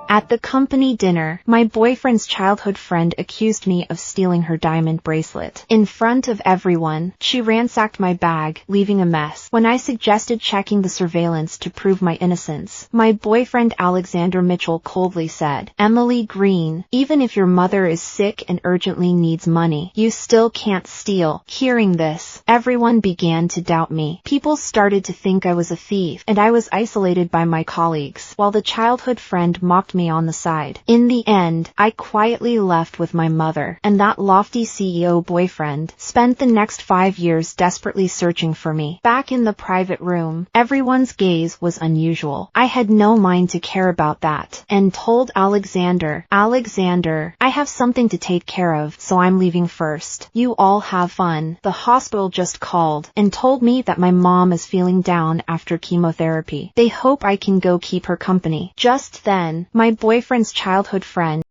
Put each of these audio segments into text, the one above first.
At the company dinner, my boyfriend's childhood friend accused me of stealing her diamond bracelet. In front of everyone, she ransacked my bag, leaving a mess. When I suggested checking the surveillance to prove my innocence, my boyfriend Alexander Mitchell coldly said, "Emily Green, even if your mother is sick and urgently needs money, you still can't steal." Hearing this, everyone began to doubt me. People started to think I was a thief, and I was isolated by my colleagues, while the childhood friend mocked me on the side. In the end, I quietly left with my mother, and that lofty CEO boyfriend spent the next 5 years desperately searching for me. Back in the private room, everyone's gaze was unusual. I had no mind to care about that, and told Alexander, I have something to take care of, so I'm leaving first. You all have fun." The hospital just called and told me that my mom is feeling down after chemotherapy. They hope I can go keep her company. Just then, my boyfriend's childhood friend,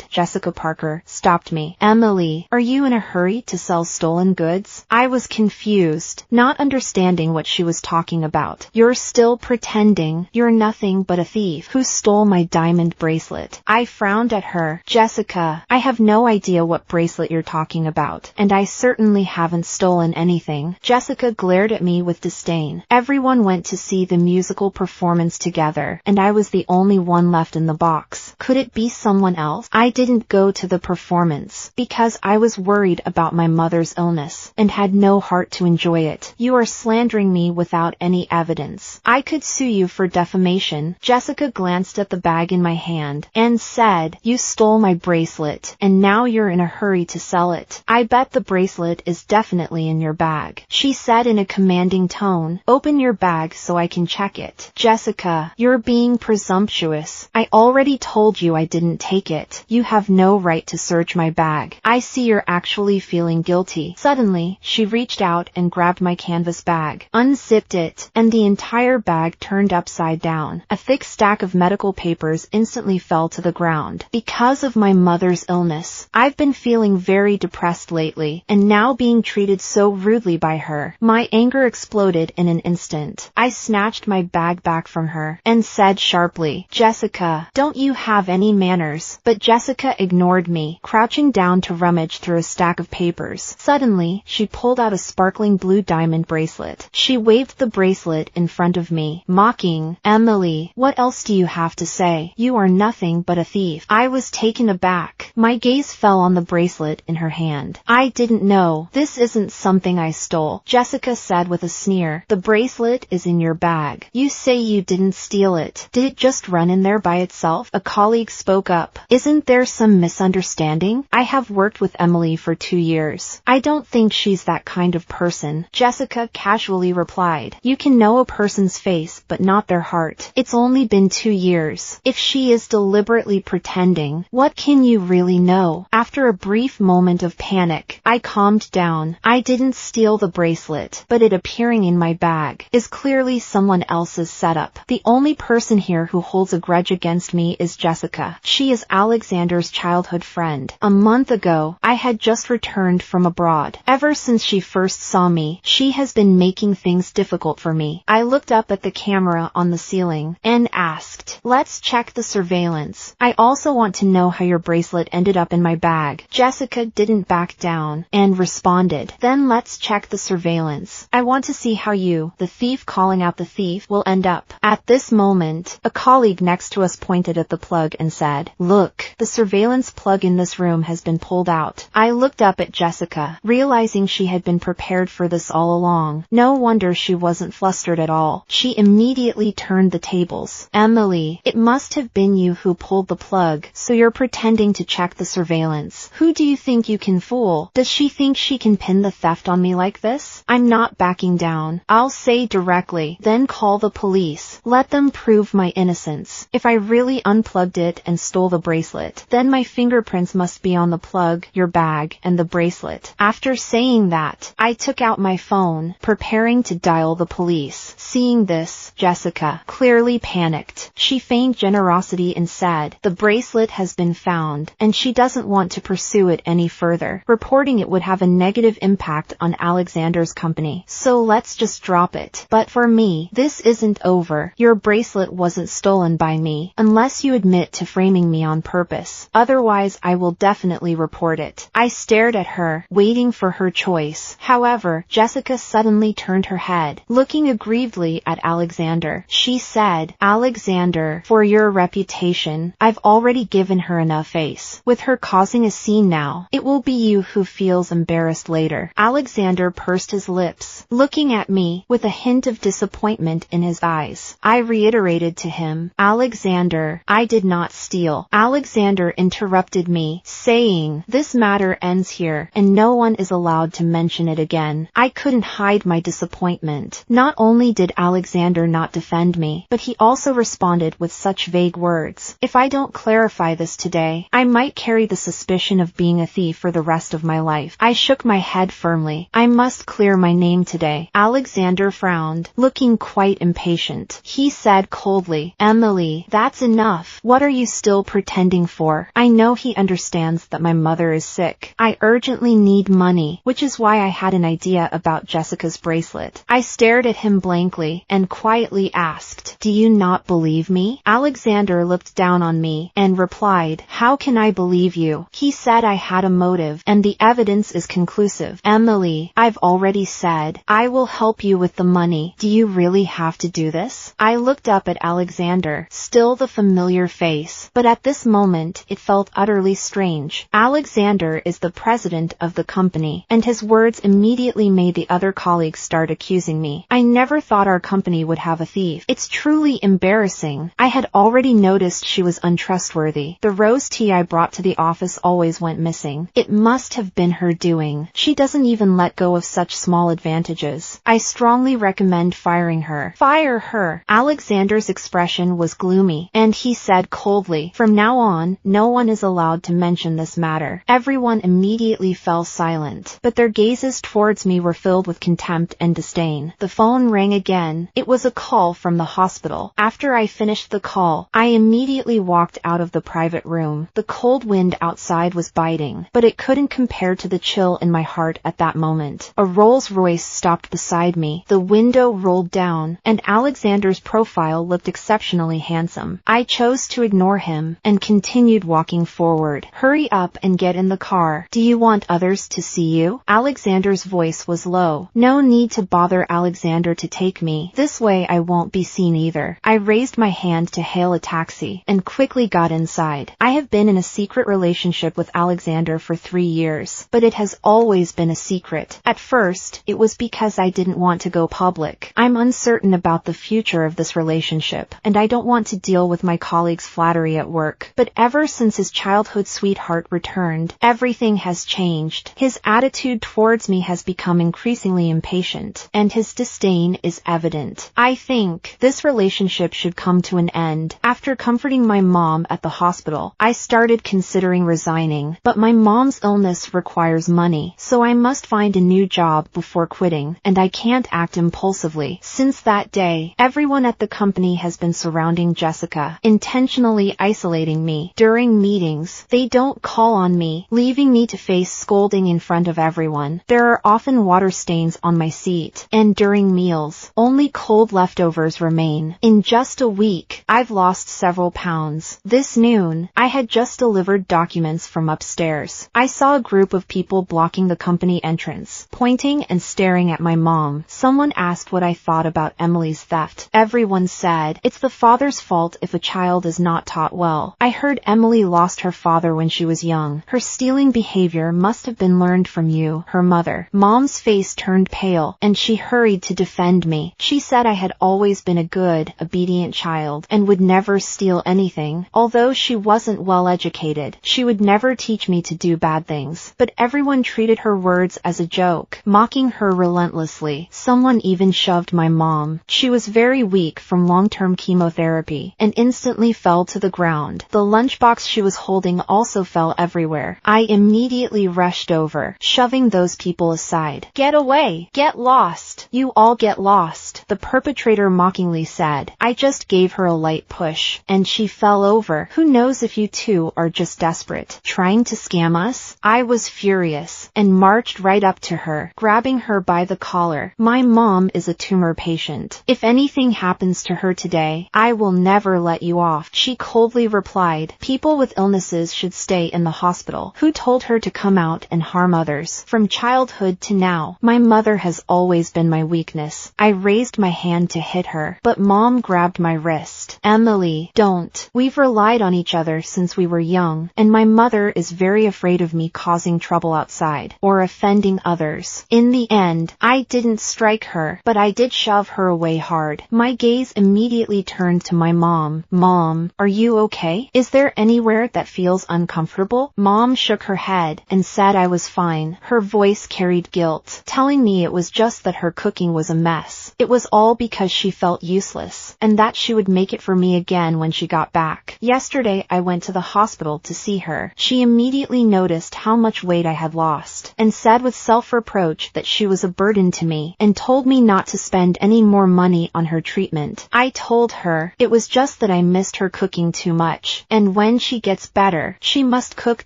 Jessica Parker, stopped me. "Emily, are you in a hurry to sell stolen goods?" I was confused, not understanding what she was talking about. "You're still pretending. You're nothing but a thief who stole my diamond bracelet." I frowned at her. "Jessica, I have no idea what bracelet you're talking about, and I certainly haven't stolen anything." Jessica glared at me with disdain. Everyone went to see the musical performance together, and I was the only one left in the box. Could it be someone else? I didn't go to the performance because I was worried about my mother's illness and had no heart to enjoy it. "You are slandering me without any evidence. I could sue you for defamation." Jessica glanced at the bag in my hand and said, "You stole my bracelet, and now you're in a hurry to sell it. I bet the bracelet is definitely in your bag." She said in a commanding tone, "Open your bag so I can check it." "Jessica, you're being presumptuous. I already told you I didn't take it. You have no right to search my bag. I see you're actually feeling guilty." Suddenly, she reached out and grabbed my canvas bag, unzipped it, and the entire bag turned upside down. A thick stack of medical papers instantly fell to the ground. "Because of my mother's illness, I've been feeling very depressed lately, and now being treated so rudely by her." My anger exploded in an instant. I snatched my bag back from her and said sharply, "Jessica, don't you have any manners?" But Jessica ignored me, crouching down to rummage through a stack of papers. Suddenly, she pulled out a sparkling blue diamond bracelet. She waved the bracelet in front of me, mocking, "Emily, what else do you have to say? You are nothing but a thief." I was taken aback. My gaze fell on the bracelet in her hand. "I didn't know. This isn't something I stole," Jessica said with a sneer. "The bracelet is in your bag. You say you didn't steal it. Did it just run in there by itself?" A colleague spoke up. "Isn't there some misunderstanding? I have worked with Emily for 2 years. I don't think she's that kind of person." Jessica casually replied, "You can know a person's face but not their heart. It's only been 2 years. If she is deliberately pretending, what can you really know?" After a brief moment of panic, I calmed down. "I didn't steal the bracelet, but it appearing in my bag is clearly someone else's setup. The only person here who holds a grudge against me is Jessica. She is Alexander's childhood friend. A month ago, I had just returned from abroad. Ever since she first saw me, she has been making things difficult for me." I looked up at the camera on the ceiling and asked, "Let's check the surveillance. I also want to know how your bracelet ended up in my bag." Jessica didn't back down and responded, "Then let's check the surveillance. I want to see how you, the thief calling out the thief, will end up." At this moment, a colleague next to us pointed at the plug and said, "Look, the surveillance plug in this room has been pulled out." I looked up at Jessica, realizing she had been prepared for this all along. No wonder she wasn't flustered at all. She immediately turned the tables. "Emily, it must have been you who pulled the plug, so you're pretending to check the surveillance. Who do you think you can fool? Does she think she can pin the theft on me like this? I'm not backing down. I'll say directly, then call the police. Let them prove my innocence. If I really unplugged it and stole the bracelet, bracelet. Then my fingerprints must be on the plug, your bag, and the bracelet. After saying that, I took out my phone, preparing to dial the police. Seeing this, Jessica clearly panicked. She feigned generosity and said, "The bracelet has been found, and she doesn't want to pursue it any further, reporting it would have a negative impact on Alexander's company. So let's just drop it. But for me, this isn't over. Your bracelet wasn't stolen by me, unless you admit to framing me on purpose. Otherwise, I will definitely report it." I stared at her, waiting for her choice. However, Jessica suddenly turned her head, looking aggrievedly at Alexander. She said, "Alexander, for your reputation, I've already given her enough face. With her causing a scene now, it will be you who feels embarrassed later." Alexander pursed his lips, looking at me with a hint of disappointment in his eyes. I reiterated to him, "Alexander, I did not steal." Alexander interrupted me, saying, "This matter ends here, and no one is allowed to mention it again." I couldn't hide my disappointment. Not only did Alexander not defend me, but he also responded with such vague words. If I don't clarify this today, I might carry the suspicion of being a thief for the rest of my life. I shook my head firmly. I must clear my name today. Alexander frowned, looking quite impatient. He said coldly, "Emily, that's enough. What are you still pretending for? I know he understands that my mother is sick. I urgently need money, which is why I had an idea about Jessica's bracelet." I stared at him blankly and quietly asked, "Do you not believe me?" Alexander looked down on me and replied, "How can I believe you?" He said I had a motive, and the evidence is conclusive. "Emily, I've already said, I will help you with the money. Do you really have to do this?" I looked up at Alexander, still the familiar face, but at this moment it felt utterly strange. Alexander is the president of the company, and his words immediately made the other colleagues start accusing me. I never thought our company would have a thief. It's truly embarrassing. I had already noticed she was untrustworthy. The rose tea I brought to the office always went missing. It must have been her doing. She doesn't even let go of such small advantages. I strongly recommend firing her. Fire her. Alexander's expression was gloomy, and he said coldly, "From now on, no one is allowed to mention this matter." Everyone immediately fell silent, but their gazes towards me were filled with contempt and disdain. The phone rang again. It was a call from the hospital. After I finished the call, I immediately walked out of the private room. The cold wind outside was biting, but it couldn't compare to the chill in my heart at that moment. A Rolls-Royce stopped beside me. The window rolled down, and Alexander's profile looked exceptionally handsome. I chose to ignore him and continued walking forward. "Hurry up and get in the car. Do you want others to see you?" Alexander's voice was low. "No need to bother Alexander to take me. This way I won't be seen either." I raised my hand to hail a taxi and quickly got inside. I have been in a secret relationship with Alexander for 3 years, but it has always been a secret. At first, it was because I didn't want to go public. I'm uncertain about the future of this relationship, and I don't want to deal with my colleagues' flattery at work. But ever since his childhood sweetheart returned, everything has changed. His attitude towards me has become increasingly impatient, and his disdain is evident. I think this relationship should come to an end. After comforting my mom at the hospital, I started considering resigning, but my mom's illness requires money, so I must find a new job before quitting, and I can't act impulsively. Since that day, everyone at the company has been surrounding Jessica, intentionally isolating me. During meetings, they don't call on me, leaving me to face scolding in front of everyone. There are often water stains on my seat, and during meals, only cold leftovers remain. In just a week, I've lost several pounds. This noon, I had just delivered documents from upstairs. I saw a group of people blocking the company entrance, pointing and staring at my mom. Someone asked what I thought about Emily's theft. Everyone said, "It's the father's fault if a child is not taught well." I heard Emily lost her father when she was young. Her stealing behavior must have been learned from you, her mother. Mom's face turned pale, and she hurried to defend me. She said I had always been a good, obedient child, and would never steal anything. Although she wasn't well educated, she would never teach me to do bad things. But everyone treated her words as a joke, mocking her relentlessly. Someone even shoved my mom. She was very weak from long-term chemotherapy, and instantly fell to the ground. The lunchbox lunchbox she was holding also fell everywhere. I immediately rushed over, shoving those people aside. "Get away! Get lost! You all get lost," the perpetrator mockingly said. I just gave her a light push, and she fell over. "Who knows if you two are just desperate, trying to scam us?" I was furious, and marched right up to her, grabbing her by the collar. "My mom is a tumor patient. If anything happens to her today, I will never let you off," she coldly replied. "People with illnesses should stay in the hospital. Who told her to come out and harm others?" From childhood to now, my mother has always been my weakness. I raised my hand to hit her, but Mom grabbed my wrist. "Emily, don't. We've relied on each other since we were young, and my mother is very afraid of me causing trouble outside, or offending others." In the end, I didn't strike her, but I did shove her away hard. My gaze immediately turned to my mom. "Mom, are you okay? Is there anywhere that feels uncomfortable?" Mom shook her head and said I was fine. Her voice carried guilt, telling me it was just that her cooking was a mess. It was all because she felt useless, and that she would make it for me again when she got back. Yesterday I went to the hospital to see her. She immediately noticed how much weight I had lost, and said with self-reproach that she was a burden to me, and told me not to spend any more money on her treatment. I told her it was just that I missed her cooking too much, and when she gets better, she must cook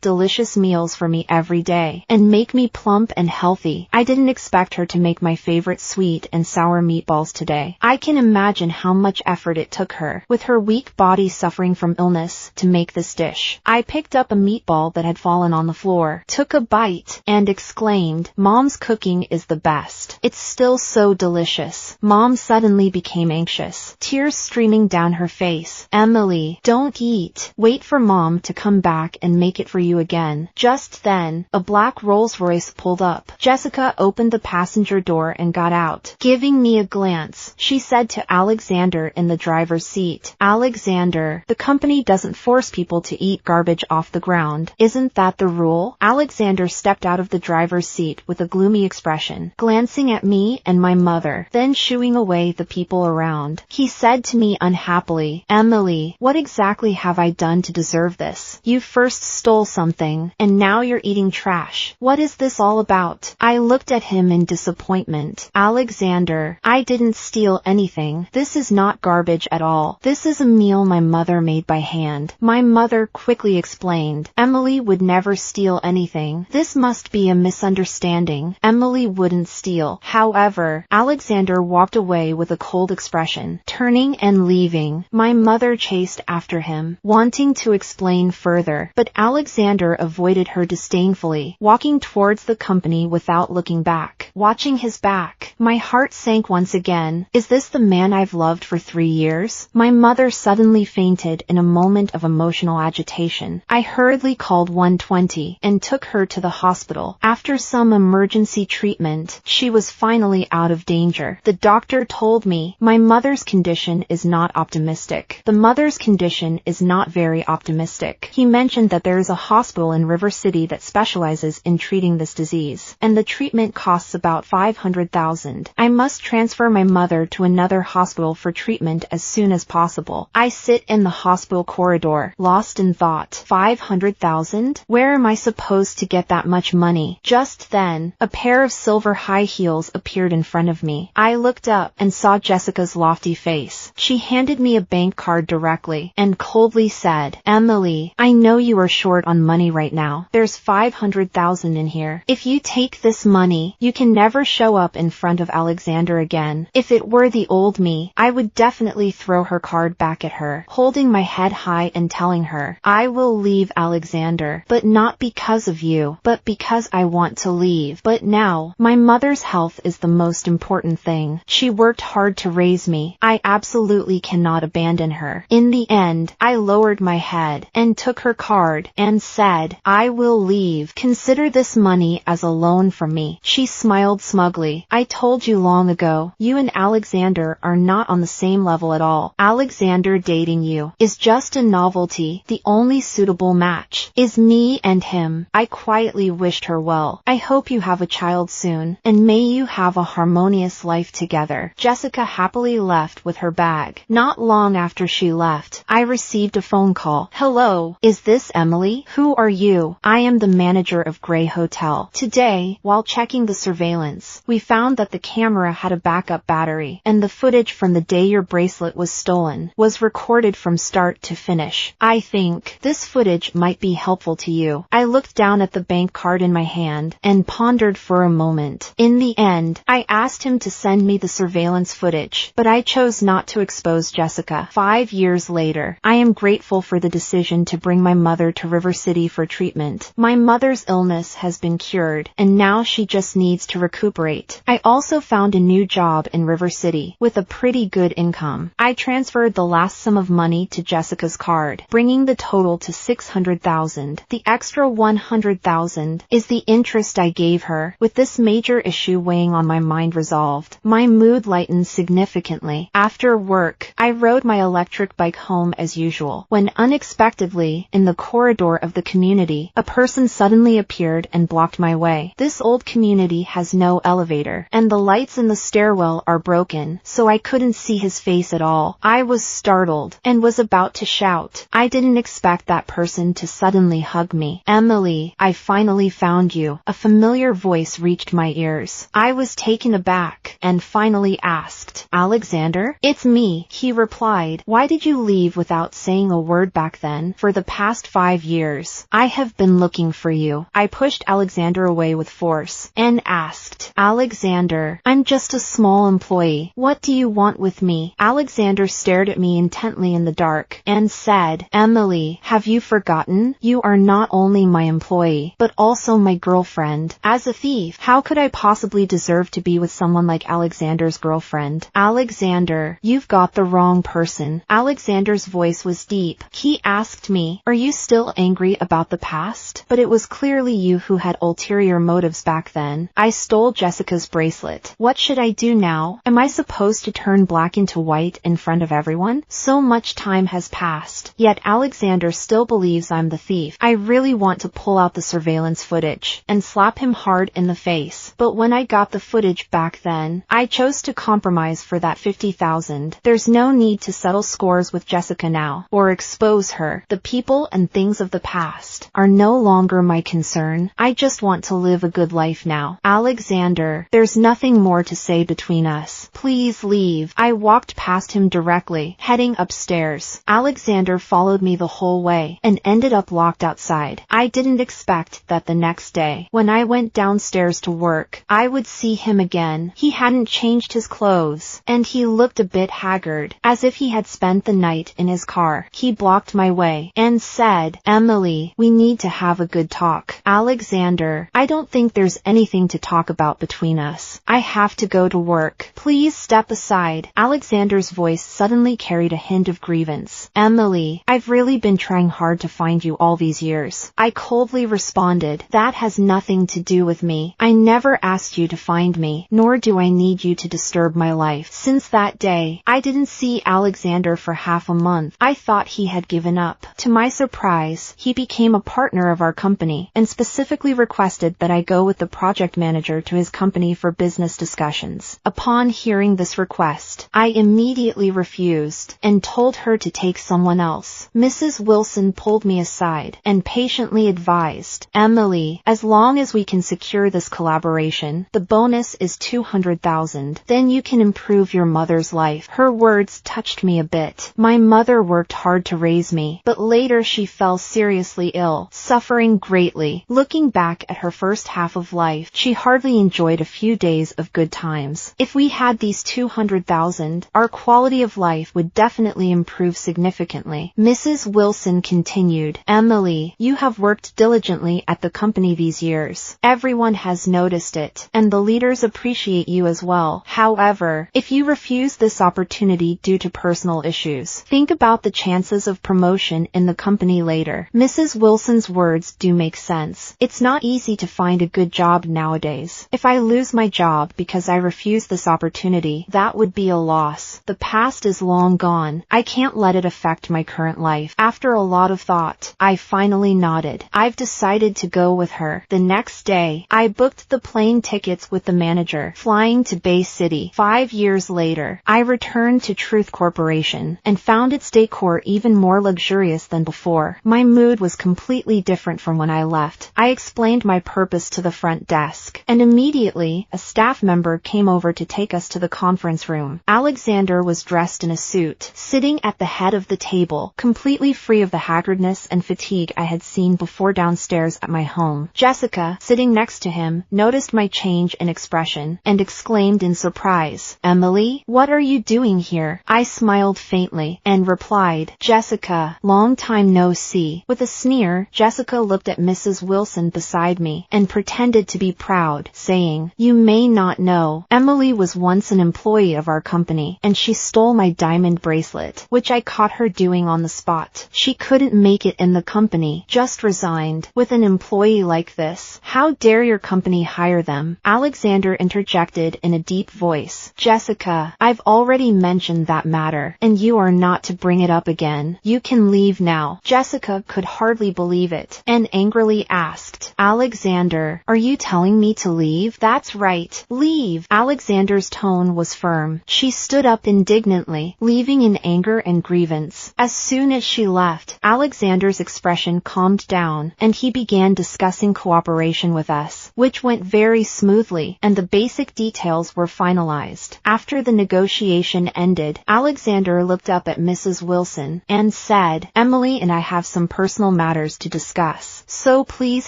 delicious meals for me every day, and make me plump and healthy. I didn't expect her to make my favorite sweet and sour meatballs today. I can imagine how much effort it took her, with her weak body suffering from illness, to make this dish. I picked up a meatball that had fallen on the floor, took a bite, and exclaimed, "Mom's cooking is the best. It's still so delicious." Mom suddenly became anxious, tears streaming down her face. "Emily, don't eat. Wait for Mom to come back and make it for you again." Just then, a black Rolls-Royce pulled up. Jessica opened the passenger door and got out. Giving me a glance, she said to Alexander in the driver's seat, "Alexander, the company doesn't force people to eat garbage off the ground. Isn't that the rule?" Alexander stepped out of the driver's seat with a gloomy expression, glancing at me and my mother, then shooing away the people around. He said to me unhappily, "Emily, what exactly have I done to deserve this? You first stole something, and now you're eating trash. What is this all about?" I looked at him in disappointment. "Alexander, I didn't steal anything. This is not garbage at all. This is a meal my mother made by hand." My mother quickly explained, "Emily would never steal anything. This must be a misunderstanding. Emily wouldn't steal." However, Alexander walked away with a cold expression, turning and leaving. My mother chased after him, wanting to explain further, but Alexander avoided her disdainfully, walking towards the company without looking back. Watching his back, my heart sank once again. Is this the man I've loved for 3 years? My mother suddenly fainted in a moment of emotional agitation. I hurriedly called 120 and took her to the hospital. After some emergency treatment, she was finally out of danger. The doctor told me my mother's condition is not optimistic. The mother's condition is not very optimistic. He mentioned that there is a hospital in River City that specializes in treating this disease, and the treatment costs about $500,000. I must transfer my mother to another hospital for treatment as soon as possible. I sit in the hospital corridor, lost in thought. $500,000? Where am I supposed to get that much money? Just then, a pair of silver high heels appeared in front of me. I looked up and saw Jessica's lofty face. She handed me a bank card directly and coldly said, "Emily, I know you are short on money right now. There's $500,000 in here. If you take this money, you can never show up in front of Alexander again." If it were the old me, I would definitely throw her card back at her, holding my head high and telling her, "I will leave Alexander, but not because of you, but because I want to leave." But now, my mother's health is the most important thing. She worked hard to raise me. I absolutely cannot abandon her. In the end, I lowered my head and took her card and said, "I will leave. Consider this money as a loan from me." She smiled smugly. "I told you long ago, you and Alexander are not on the same level at all. Alexander dating you is just a novelty. The only suitable match is me and him. I quietly wished her well. I hope you have a child soon, and may you have a harmonious life together. Jessica happily left with her bag. Not long after she left, I received a phone call. Hello, is this Emily? Who are you? I am the manager of Gray Hotel. Today, while checking the surveillance, we found that the camera had a backup battery, and the footage from the day your bracelet was stolen was recorded from start to finish. I think this footage might be helpful to you. I looked down at the bank card in my hand and pondered for a moment. In the end, I asked him to send me the surveillance footage, but I chose not to expose Jessica. 5 years later, I am grateful for the decision to bring my mother to River City for treatment. My mother's illness has been cured, and now she just needs to recuperate. I also found a new job in River City with a pretty good income. I transferred the last sum of money to Jessica's card, bringing the total to $600,000. The extra $100,000 is the interest I gave her. With this major issue weighing on my mind resolved, my mood lightened significantly. After work, I rode my electric bike home as usual, when unexpectedly, in the corridor of the community, a person suddenly appeared and blocked my way. This old community has no elevator, and the lights in the stairwell are broken, so I couldn't see his face at all. I was startled and was about to shout. I didn't expect that person to suddenly hug me. Emily, I finally found you. A familiar voice reached my ears. I was taken aback and finally asked, Alexander? It's me, he replied. Why did you leave without saying a word back then? For the past 5 years, I have been looking for you. I pushed Alexander away with force and asked, Alexander, I'm just a small employee. What do you want with me? Alexander stared at me intently in the dark and said, Emily, have you forgotten? You are not only my employee, but also my girlfriend. As a thief, how could I possibly deserve to be with someone like Alexander's girlfriend? Alexander, you've got the wrong person. Alexander's voice was deep. He asked me, are you still angry about the past? But it was clearly you who had ulterior motives back then. I stole Jessica's bracelet. What should I do now? Am I supposed to turn black into white in front of everyone? So much time has passed, yet Alexander still believes I'm the thief. I really want to pull out the surveillance footage and slap him hard in the face. But when I got the footage back then, I chose to compromise for that $50,000. There's no need to settle scores with Jessica now, or expose her. The people and things of the past are no longer my concern. I just want to live a good life now. Alexander, there's nothing more to say between us. Please leave. I walked past him directly, heading upstairs. Alexander followed me the whole way and ended up locked outside. I didn't expect that the next day, when I went downstairs to work, I would see him again. He hadn't changed his clothes, and he looked a bit haggard, as if he had spent the night in his car. He blocked my way and said, Emily, we need to have a good talk. Alexander, I don't think there's anything to talk about between us. I have to go to work. Please step aside. Alexander's voice suddenly carried a hint of grievance. Emily, I've really been trying hard to find you all these years. I coldly responded, that has nothing to do with me. I never asked you to find me, nor do I need you to disturb my life. Since that day, I didn't see Alexander for half a month. I thought he had given up. To my surprise, he became a partner of our company and specifically requested that I go with the project manager to his company for business discussions. Upon hearing this request, I immediately refused and told her to take someone else. Mrs. Wilson pulled me aside and patiently advised, Emily, as long as we can secure this collaboration, the bonus is $200,000. Then you can improve your mother's life. Her words touched me a bit. My mother worked hard to raise me, but later she fell seriously ill, suffering greatly. Looking back at her first half of life, she hardly enjoyed a few days of good times. If we had these $200,000, our quality of life would definitely improve significantly. Mrs. Wilson continued, Emily, you have worked diligently at the company these years. Everyone has noticed it, and the leaders appreciate you as well. However, if you refuse this opportunity due to personal issues, think about the chances of promotion in the company later. Mrs. Wilson's words do make sense. It's not easy to find a good job nowadays. If I lose my job because I refuse this opportunity, that would be a loss. The past is long gone. I can't let it affect my current life. After a lot of thought, I finally nodded. I've decided to go with her. The next day, I booked the plane tickets with the manager, flying to Bay City. 5 years later, I returned to Truth Corporation and found its decor even more luxurious than before. My mood was completely different from when I left. I explained my purpose to the front desk, and immediately, a staff member came over to take us to the conference room. Alexander was dressed in a suit, sitting at the head of the table, completely free of the haggardness and fatigue I had seen before downstairs at my home. Jessica, sitting next to him, noticed my change in expression and exclaimed in surprise, "Emily, what are you doing here?" I smiled faintly and replied, "Jessica, long time no see." With a sneer, Jessica looked at Mrs. Wilson beside me and pretended to be proud, saying, "You may not know, Emily was once an employee of our company, and she stole my diamond bracelet, which I caught her doing on the spot. She couldn't make it in the company, just resigned. With an employee like this, how dare your company hire them?" Alexander interjected in a deep voice, "Jessica, I've already mentioned that matter, and you are not to bring it up again. You can leave now." Jessica could hardly believe it, and angrily asked, "Alexander, are you telling me to leave?" "That's right, leave." Alexander's tone was firm. She stood up indignantly, leaving in anger and grievance. As soon as she left, Alexander's expression calmed down, and he began discussing cooperation with us, which went very smoothly, and the basic details were finalized. After the negotiation ended, Alexander looked up at Mrs. Wilson and said, "Emily and I have some personal matters to discuss, so please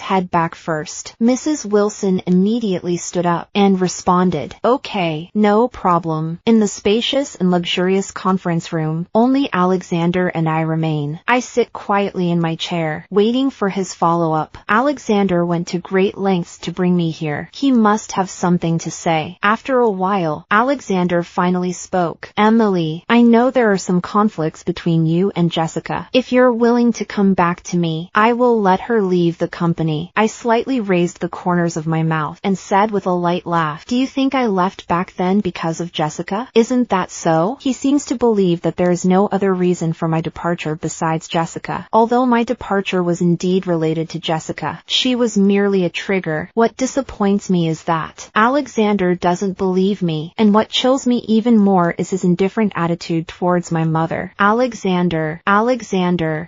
head back first." Mrs. Wilson immediately stood up and responded, "Okay, no problem." In the spacious and luxurious conference room, only Alexander and I remain. I sit quietly in my chair, waiting for his follow-up. Alexander went to great lengths to bring me here. He must have something to say. After a while, Alexander finally spoke. "Emily, I know there are some conflicts between you and Jessica. If you're willing to come back to me, I will let her leave the company." I slightly raised the corners of my mouth and said with a light laugh, "Do you think I left back then because of Jessica? Isn't that so?" He seems to believe that there is no other reason for my departure besides Jessica. Although my departure was indeed related to Jessica, she was merely a trigger. What disappoints me is that Alexander doesn't believe me, and what chills me even more is his indifferent attitude towards my mother. Alexander,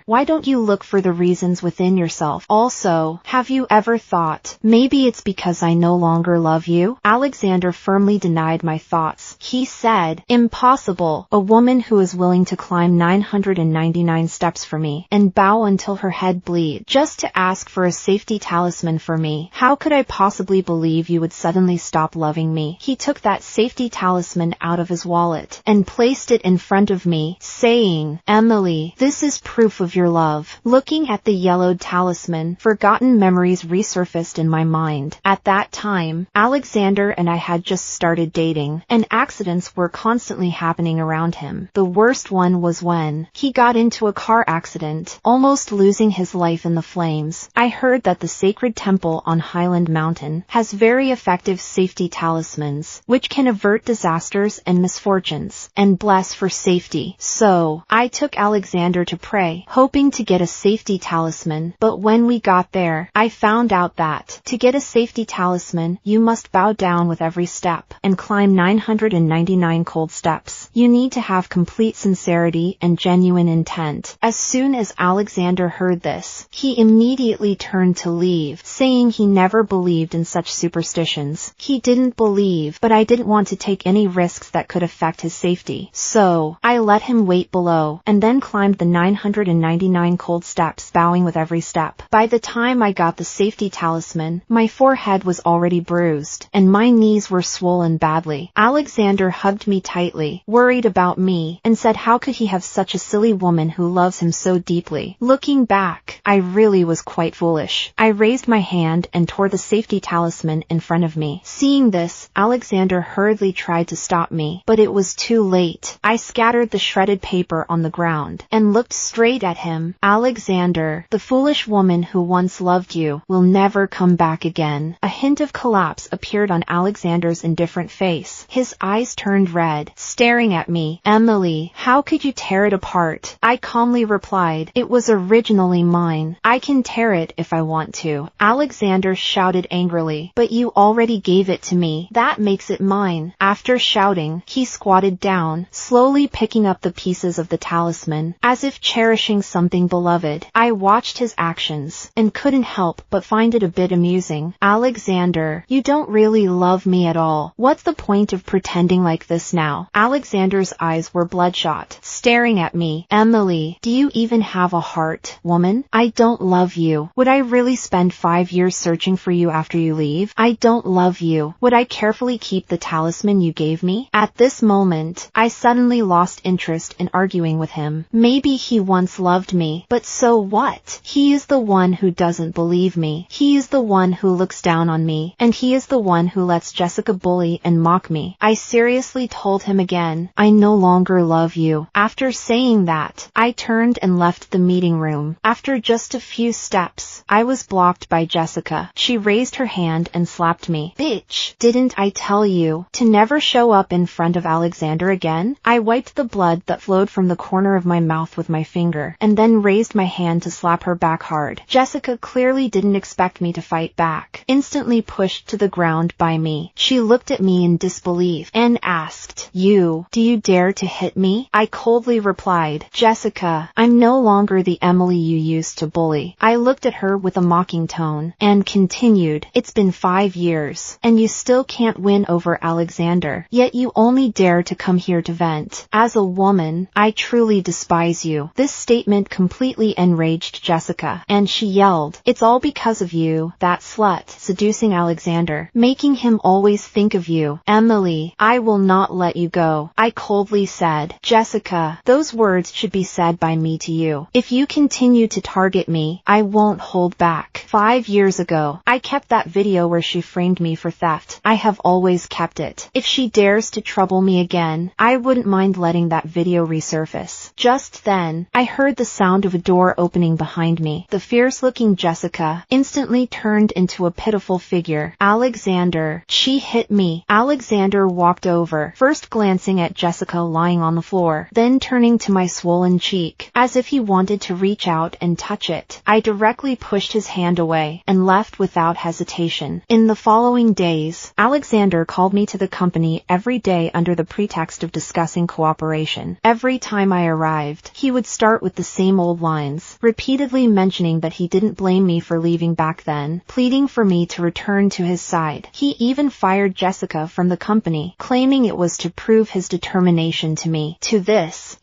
why don't you look for the reasons within yourself? Also, have you ever thought, maybe it's because I no longer love you? Alexander firmly denied my thoughts. He said, "Impossible. A woman who is willing to climb 999 steps for me and bow until her head bleeds just to ask for a safety talisman for me. How could I possibly believe you would suddenly stop loving me?" He took that safety talisman out of his wallet and placed it in front of me, saying, "Emily, this is proof of your love." Looking at the yellowed talisman, forgotten memories resurfaced in my mind. At that time, Alexander and I had just started dating, and accidents were constantly happening around him. The worst one was when he got into a car accident, almost losing his life in the flames. I heard that the sacred temple on Highland Mountain has very effective safety talismans, which can avert disasters and misfortunes, and bless for safety. So, I took Alexander to pray, hoping to get a safety talisman, but when we got there, I found out that, to get a safety talisman, you must bow down with every step, and climb 999 cold steps. You need to have complete sincerity and genuine intent. As soon as Alexander heard this, he immediately turned to leave, saying he never believed in such superstitions. He didn't believe, but I didn't want to take any risks that could affect his safety. So, I let him wait below, and then climbed the 999 cold steps, bowing with every step. By the time I got the safety talisman, my forehead was already bruised, and my knees were swollen badly. Alexander hugged me tightly, worried about me, and said how could he have such a silly woman who loves him so deeply. Looking back, I really was quite foolish. I raised my hand and tore the safety talisman in front of me. Seeing this, Alexander hurriedly tried to stop me, but it was too late. I scattered the shredded paper on the ground and looked straight at him. "Alexander, the foolish woman who once loved you will never come back again." A hint of collapse appeared on Alexander's indifferent face. face. His eyes turned red, staring at me. Emily, how could you tear it apart? I calmly replied, it was originally mine. I can tear it if I want to. Alexander shouted angrily, but you already gave it to me. That makes it mine. After shouting, he squatted down, slowly picking up the pieces of the talisman, as if cherishing something beloved. I watched his actions, and couldn't help but find it a bit amusing. Alexander, you don't really love me at all. What's the point of pretending like this now? Alexander's eyes were bloodshot, staring at me. Emily, do you even have a heart, woman? I don't love you. Would I really spend 5 years searching for you after you leave? I don't love you. Would I carefully keep the talisman you gave me? At this moment, I suddenly lost interest in arguing with him. Maybe he once loved me, but so what? He is the one who doesn't believe me. He is the one who looks down on me, and he is the one who lets Jessica bully and mock me. I seriously told him again, I no longer love you. After saying that, I turned and left the meeting room. After just a few steps, I was blocked by Jessica. She raised her hand and slapped me. Bitch, didn't I tell you to never show up in front of Alexander again? I wiped the blood that flowed from the corner of my mouth with my finger, and then raised my hand to slap her back hard. Jessica clearly didn't expect me to fight back. Instantly pushed to the ground by me, she looked at me in disbelief and asked, do you dare to hit me? I coldly replied, Jessica, I'm no longer the Emily you used to bully. I looked at her with a mocking tone, and continued, it's been 5 years, and you still can't win over Alexander, yet you only dare to come here to vent. As a woman, I truly despise you. This statement completely enraged Jessica, and she yelled, it's all because of you, that slut, seducing Alexander, making him always think of you. Emily, I will not let you go. I coldly said, Jessica, those words should be said by me to you. If you continue to target me, I won't hold back. 5 years ago, I kept that video where she framed me for theft. I have always kept it. If she dares to trouble me again, I wouldn't mind letting that video resurface. Just then, I heard the sound of a door opening behind me. The fierce-looking Jessica instantly turned into a pitiful figure. Alexander, she hit me. Alexander walked over, first glancing at Jessica lying on the floor, then turning to my swollen cheek, as if he wanted to reach out and touch it. I directly pushed his hand away, and left without hesitation. In the following days, Alexander called me to the company every day under the pretext of discussing cooperation. Every time I arrived, he would start with the same old lines, repeatedly mentioning that he didn't blame me for leaving back then, pleading for me to return to his side. He even fired Jessica from the company, claiming it was to prove his determination to me.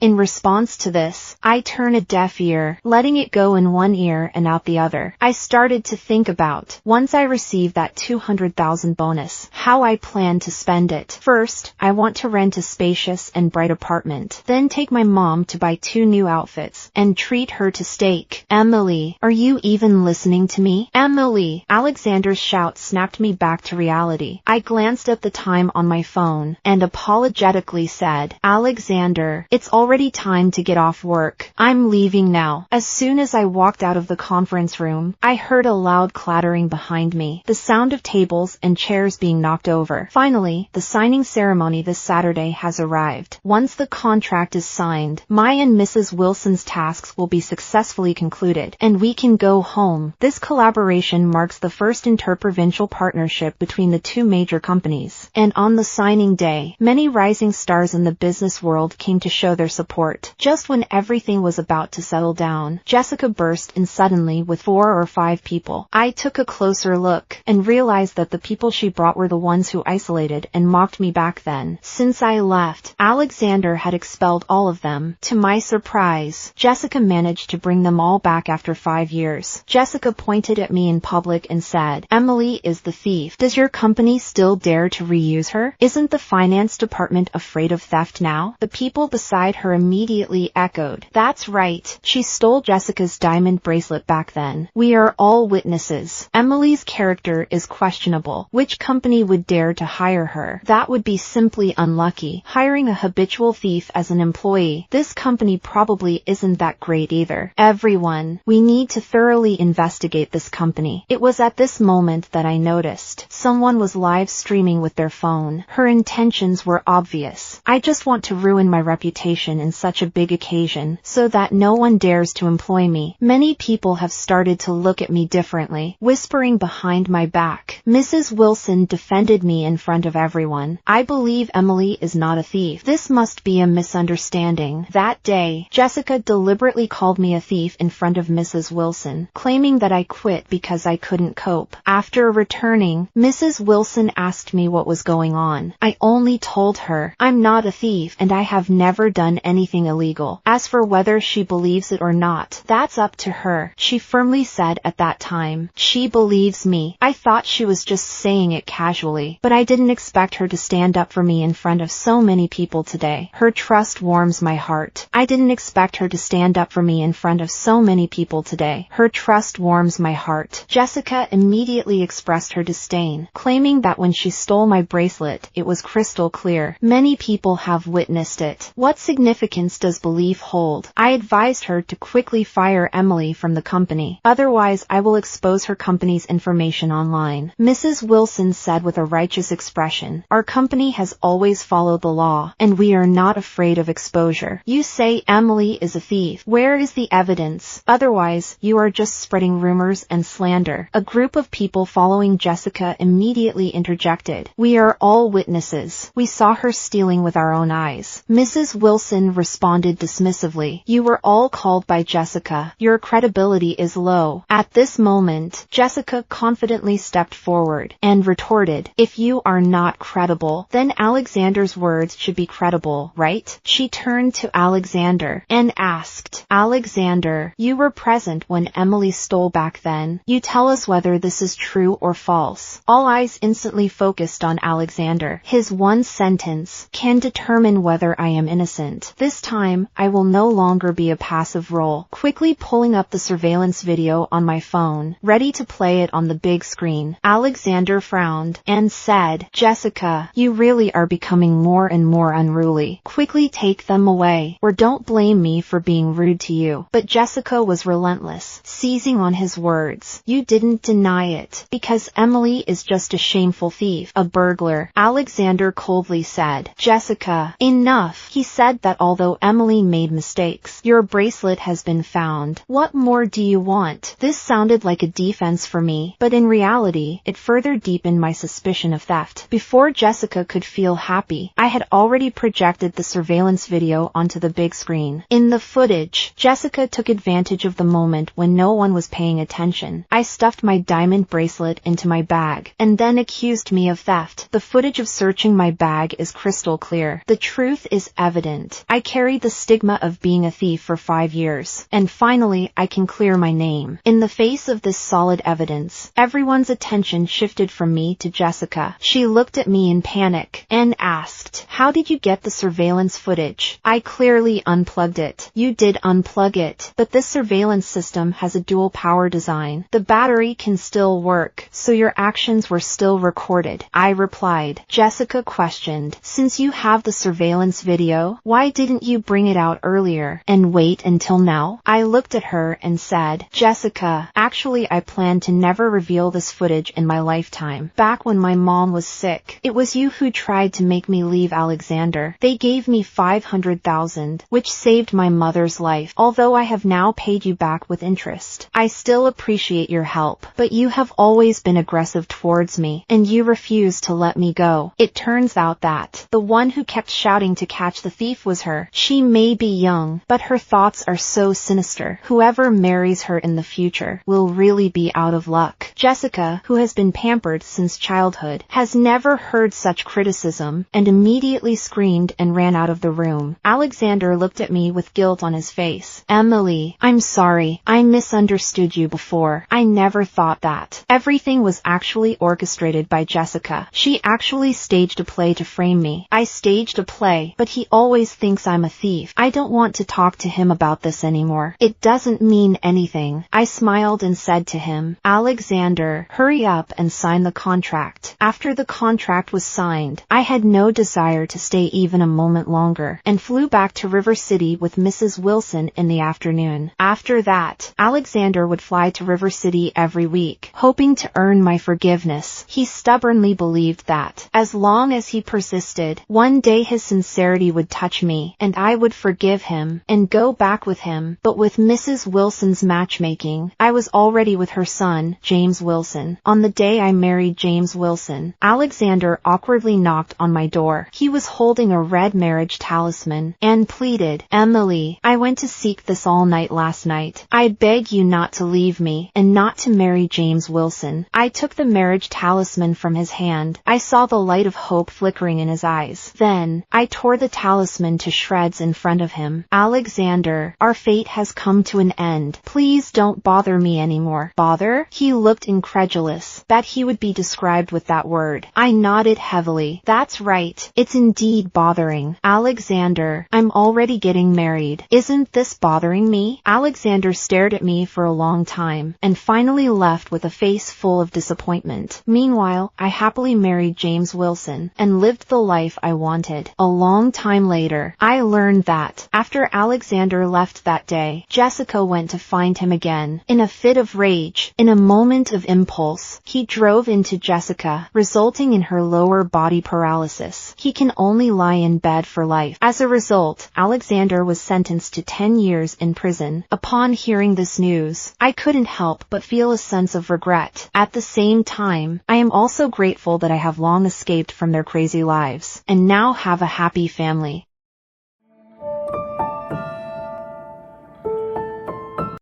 In response to this, I turned a deaf ear, letting it go in one ear and out the other. I started to think about, once I receive that $200,000 bonus, how I plan to spend it. First, I want to rent a spacious and bright apartment, then take my mom to buy 2 new outfits, and treat her to steak. Emily, are you even listening to me? Emily! Alexander's shout snapped me back to reality. I glanced at the time on my phone, and apologetically said, Alexander, it's already time to get off work. I'm leaving now. As soon as I walked out of the conference room, I heard a loud clattering behind me, the sound of tables and chairs being knocked over. Finally, the signing ceremony this Saturday has arrived. Once the contract is signed, my and Mrs. Wilson's tasks will be successfully concluded, and we can go home. This collaboration marks the first interprovincial partnership between the 2 major companies, and on the signing day, many rising stars in the business world came to show their support. Just when everything was about to settle down, Jessica burst in suddenly with 4 or 5 people. I took a closer look, and realized that the people she brought were the ones who isolated and mocked me back then. Since I left, Alexander had expelled all of them. To my surprise, Jessica managed to bring them all back after 5 years. Jessica pointed at me in public and said, Emily is the thief. Does your company still dare to reuse her? Isn't the finance department afraid of theft now? The people beside her immediately echoed, that's right. She stole Jessica's diamond bracelet back then. We are all witnesses. Emily's character is questionable. Which company would dare to hire her? That would be simply unlucky. Hiring a habitual thief as an employee, this company probably isn't that great either. Everyone, we need to thoroughly investigate this company. It was at this moment that I noticed someone was live streaming with their their phone. Her intentions were obvious. I just want to ruin my reputation in such a big occasion so that no one dares to employ me. Many people have started to look at me differently, whispering behind my back. Mrs. Wilson defended me in front of everyone. I believe Emily is not a thief. This must be a misunderstanding. That day, Jessica deliberately called me a thief in front of Mrs. Wilson, claiming that I quit because I couldn't cope. After returning, Mrs. Wilson asked me what was going on. I only told her, I'm not a thief and I have never done anything illegal. As for whether she believes it or not, that's up to her. She firmly said at that time, she believes me. I thought she was just saying it casually, but I didn't expect her to stand up for me in front of so many people today. Her trust warms my heart. I didn't expect her to stand up for me in front of so many people today. Her trust warms my heart. Jessica immediately expressed her disdain, claiming that when she stole my bracelet, it was crystal clear. Many people have witnessed it. What significance does belief hold? I advised her to quickly fire Emily from the company. Otherwise, I will expose her company's information online. Mrs. Wilson said with a righteous expression, our company has always followed the law, and we are not afraid of exposure. You say Emily is a thief. Where is the evidence? Otherwise, you are just spreading rumors and slander. A group of people following Jessica immediately interjected. We are all witnesses. We saw her stealing with our own eyes. Mrs. Wilson responded dismissively. You were all called by Jessica. Your credibility is low. At this moment, Jessica confidently stepped forward and retorted, if you are not credible, then Alexander's words should be credible, right? She turned to Alexander and asked, Alexander, you were present when Emily stole back then. You tell us whether this is true or false. All eyes instantly focused on Alexander. His one sentence can determine whether I am innocent. This time, I will no longer be a passive role. Quickly pulling up the surveillance video on my phone, ready to play it on the big screen, Alexander frowned and said, Jessica, you really are becoming more and more unruly. Quickly take them away, or don't blame me for being rude to you. But Jessica was relentless, seizing on his words. You didn't deny it, because Emily is just a shameful thief, a burglar. Alexander coldly said, Jessica, enough. He said that although Emily made mistakes, your bracelet has been found. What more do you want? This sounded like a defense for me, but in reality, it further deepened my suspicion of theft. Before Jessica could feel happy, I had already projected the surveillance video onto the big screen. In the footage, Jessica took advantage of the moment when no one was paying attention. I stuffed my diamond bracelet into my bag, and then accused me of theft. The footage of searching my bag is crystal clear. The truth is evident. I carried the stigma of being a thief for 5 years, and finally I can clear my name. In the face of this solid evidence, everyone's attention shifted from me to Jessica. She looked at me in panic and asked, how did you get the surveillance footage? I clearly unplugged it. You did unplug it, but this surveillance system has a dual power design. The battery can still work, so your actions were still recorded. I replied. Jessica questioned, since you have the surveillance video, why didn't you bring it out earlier and wait until now? I looked at her and said, Jessica, actually I plan to never reveal this footage in my lifetime. Back when my mom was sick, it was you who tried to make me leave Alexander. They gave me $500,000, which saved my mother's life. Although I have now paid you back with interest, I still appreciate your help, but you have always been aggressive towards me, and you refuse to let me go. It turns out that the one who kept shouting to catch the thief was her. She may be young, but her thoughts are so sinister. Whoever marries her in the future will really be out of luck. Jessica, who has been pampered since childhood, has never heard such criticism, and immediately screamed and ran out of the room. Alexander looked at me with guilt on his face. Emily, I'm sorry. I misunderstood you before. I never thought that. Everything was actually orchestrated by Jessica. She actually staged a play to frame me. I staged a play, but he always thinks I'm a thief. I don't want to talk to him about this anymore. It doesn't mean anything. I smiled and said to him, Alexander, hurry up and sign the contract. After the contract was signed, I had no desire to stay even a moment longer, and flew back to River City with Mrs. Wilson in the afternoon. After that, Alexander would fly to River City every week, hoping to earn my forgiveness. He stubbornly believed believed that, as long as he persisted, one day his sincerity would touch me, and I would forgive him, and go back with him. But with Mrs. Wilson's matchmaking, I was already with her son, James Wilson. On the day I married James Wilson, Alexander awkwardly knocked on my door. He was holding a red marriage talisman, and pleaded, "Emily, I went to seek this all night last night. I beg you not to leave me, and not to marry James Wilson." I took the marriage talisman from his hand. I saw the light of hope flickering in his eyes. Then, I tore the talisman to shreds in front of him. "Alexander, our fate has come to an end. Please don't bother me anymore." Bother? He looked incredulous. That he would be described with that word. I nodded heavily. "That's right. It's indeed bothering. Alexander, I'm already getting married. Isn't this bothering me?" Alexander stared at me for a long time, and finally left with a face full of disappointment. Meanwhile, I happily married James Wilson, and lived the life I wanted. A long time later, I learned that, after Alexander left that day, Jessica went to find him again. In a fit of rage, in a moment of impulse, he drove into Jessica, resulting in her lower body paralysis. He can only lie in bed for life. As a result, Alexander was sentenced to 10 years in prison. Upon hearing this news, I couldn't help but feel a sense of regret. At the same time, I am also grateful that I have long escaped from their crazy lives, and now have a happy family.